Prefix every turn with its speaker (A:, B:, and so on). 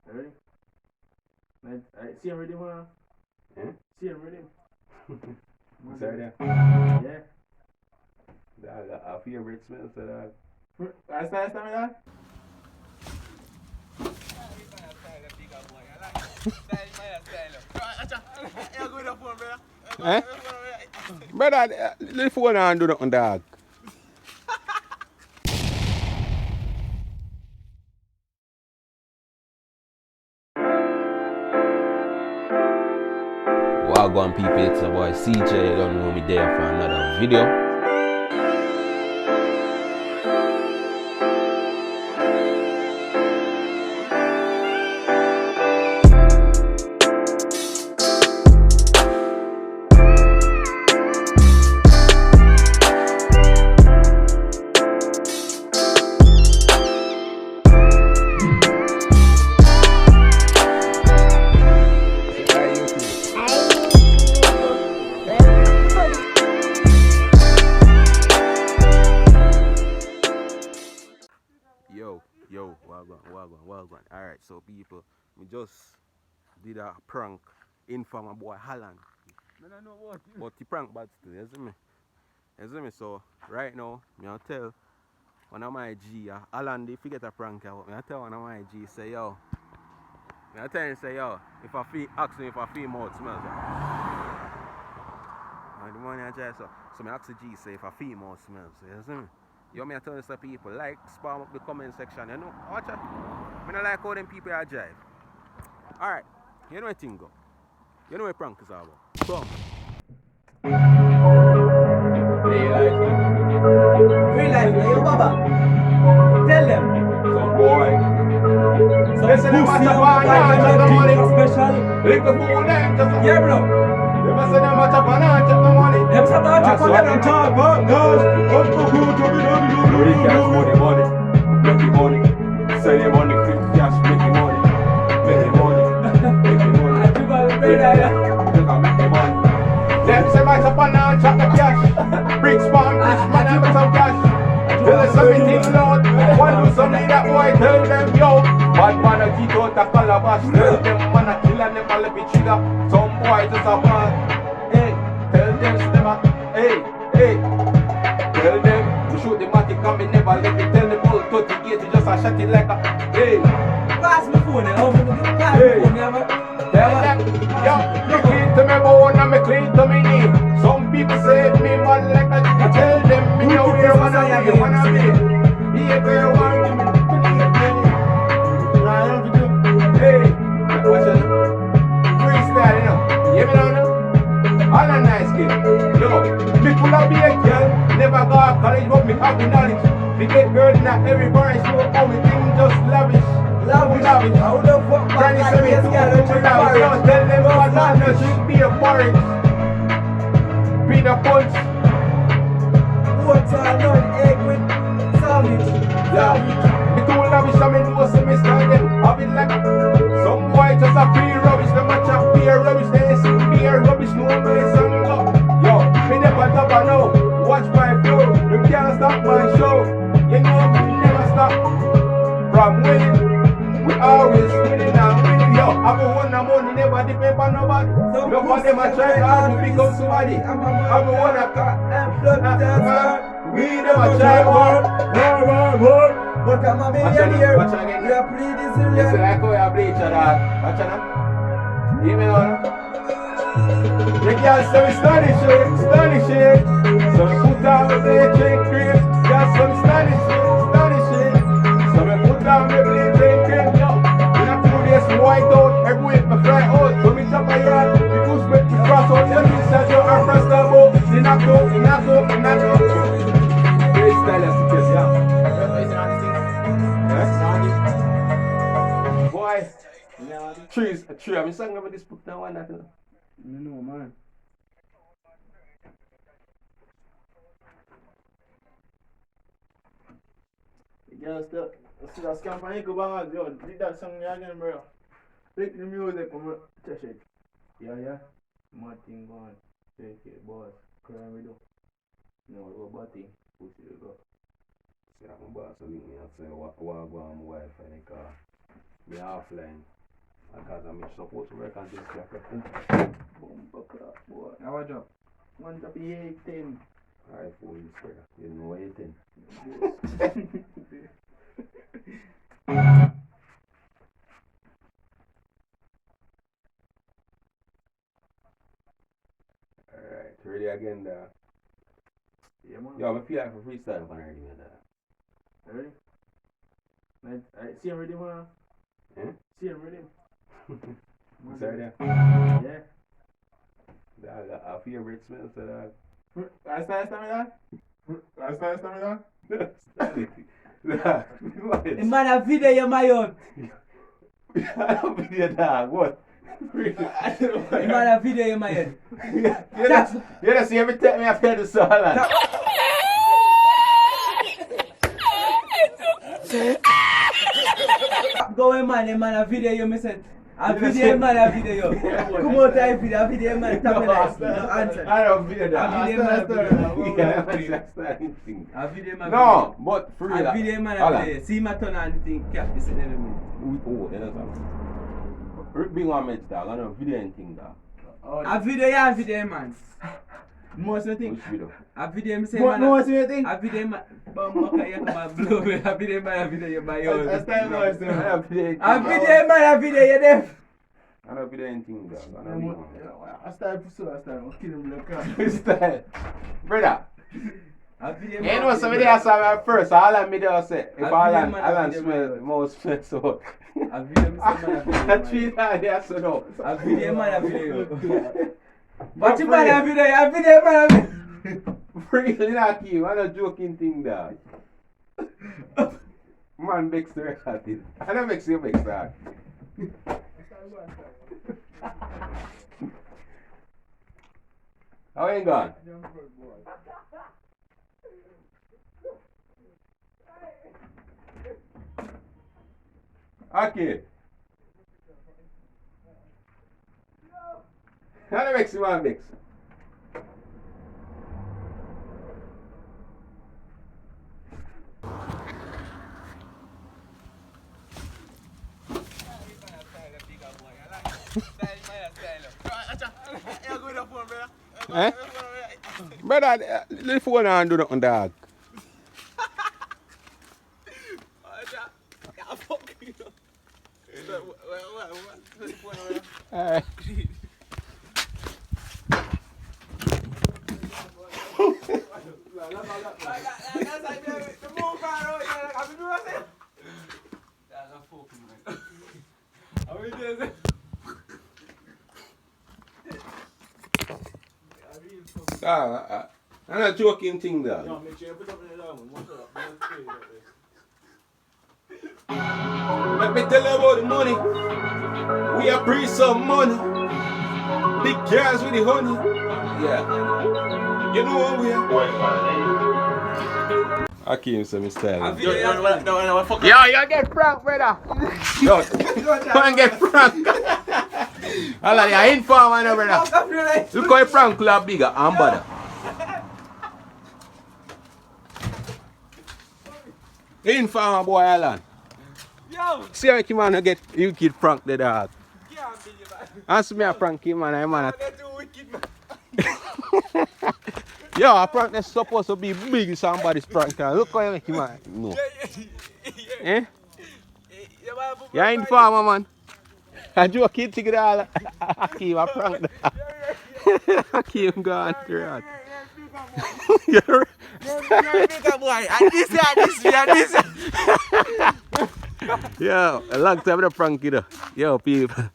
A: Ready? See him ready, man.
B: Eh?
A: See him ready.
B: Sorry there.
A: Yeah.
B: Our favorite smell, so that.
A: Last time, that?
B: Eh? Brother, the phone and do nothing, dog. Wagwan people, it's a boy CJ. You don't know me there for another video. Wagwan. Alright, so people, we just did a prank in for my boy Holland.
A: I don't know what.
B: But the prank bad still, you see me? You see me? So, right now, I'll tell one of my G, Holland, if you get a prank, I'll tell one of my G, say, yo, I'll tell him, say, yo, if I feel, ask him if I feel more, it smells. And the money I try, so I ask the G, say, if I feel more, smells. You see me? You me I tell some people, like, spam up the comment section, you know? Watch out. I don't like how them people are jive. Alright, you know what thing go? You know what prank is all about? Come.
A: Real life, yo, Baba. Tell them.
B: Some boy.
A: Listen to what's up on the money. Special.
B: Little fool them, just
A: Yeah, bro.
B: they must say them watch up on the money.
A: Them say about you, come and talk about girls.
B: Money. Make the money. Sell the money, quick cash, make the money. Make the money. Make the money.
A: I do my way there.
B: Make the money. Them say watch up on the cash. Bricks farm, rich man, have some cash. Tell us something loud. One do something that boy tell them yo. Bad man a get out a calabash. Tell them man a kill and them a let me trigger. Some boy just a bad. Hey, tell them slimmer. Hey. Tell them we shoot the matic and me never let it. Tell them all 38 you just a shot it like a. Hey.
A: Pass me phone, pass me phone,
B: Tell them, yo, you clean to me bone and me clean to me knee. Some people say me mad like a I tell them me know where wanna be. Be a girl want me. Hey, watch it. Freestyle, you know. You know? All a nice kid. Yo, me full of be a girl. Never go to college, but me have the knowledge. We get girl in every bar, show everything just lavish. Lavish.
A: How the fuck
B: Granny say me too much lavish. Yo, tell them what not no drink beer porridge. Peanut punch.
A: watermelon egg with sandwich.
B: Me too lavish, I mean most of me style them. I been like some boy just a free rubbish. Them a chat beer rubbish. They sing beer rubbish. No place and go. Yo, me never top I know. Watch my flow. You can't stop my show. You know me never stop. From winning, we always winning and winning. Yo, I go win the money, never depend on nobody. Look for them a try hard to become somebody. I go win a car and flood the we never try hard.
A: But I'm a millionaire.
B: Watch again.
A: We are pretty
B: It's
A: serious.
B: like how you bleach a dog. Watch out now. Hear me now. The girl say we stylish shit. So we put on the drink cream. Got some stylish shit. So we put on the drink cream. Yo, we have to do this white out. Every week we fly out. When we chop a yard, we push back to cross out. Then we set your arm press the boat. In a go. Freestyle as it is, yeah. Boy, tree. I'm saying about this book now, one that.
A: No, man. Yeah, still that scam for you, bang, yo. Did that song again, bro. Click the music, come on. Check it. Yeah. Mad thing going. Take it, boss. Crime we do. No, go batting. Push it, go.
B: See, I'm a boss, so me have to say, what go on my wife in the car. Me offline. Because I'm supposed to work on this
A: Bumper crap, boy.
C: How I drop?
A: One top 810.
B: iPhone spreader. You know 18. Alright, ready again there.
A: Yeah, man.
B: Yo, I feel like for freestyle for already, man.
A: Ready? See him ready, man.
B: Eh?
A: See him ready.
B: Sorry there.
A: Yeah.
B: I feel rich smell, so that.
A: Last time
C: The man a video you my own.
B: I don't video dog, what?
C: The man a video you my own.
B: You don't see every time I have to do so long.
C: Go away man, the man a video you me said. A video man a video you. Come out a video man tap me like no answer.
B: I don't video that.
C: A video man a
B: thing.
C: A video man
B: No, but for real.
C: a video man a video. See my turn on the thing, cap this in every minute.
B: Oh, that's something. Bring on match dog, I don't video anything dog.
C: A video yeah, a video man.
A: Most of the thing.
B: Which video?
C: A video me say
A: Most
C: man.
A: of the thing.
C: A video man. Bumbucker you come and blow me. A video man a video you my own.
A: Last time I was
B: I don't video anything.
C: A video man a video you deaf.
B: I don't video anything dog. I don't video.
A: I started so last time. I'll kill him like
B: Freestyle. Brother.
C: A video
B: You know somebody else saw me first, all of me there say, if Alan smell, most smell so.
C: A video me say man a video.
B: That tree down there so no.
C: A video man a video. But you man a video man a video.
B: Really not you, I'm not joking thing dog. Man makes the record. I don't make you make that. How ain't gone? Okay. How do you want mix? Eh? Brother, leave phone and do nothing, dog. Alright. I'm not joking thing there.
A: No, make sure you put up in the album.
B: Let me tell you about the money. We are bring some money. Big girls with the honey. Yeah. You know what we are? I came some style.
A: Yo,
B: you get Frank, brother. Yo, go and get Frank. Allah, you informer now, brother. Look how Frank club bigger and better. Informer boy, Alan.
C: Yo.
B: See how you man get you kid Frank the dog. Ask me a Frankie man, I man. Yo, a prank that's supposed to be big in somebody's prank. Look how you make him man. No. Eh? You ain't farmer man. I do a kid to get all. I keep a prank. I keep him going through that. Yo, a long time to prank it. Yo, people.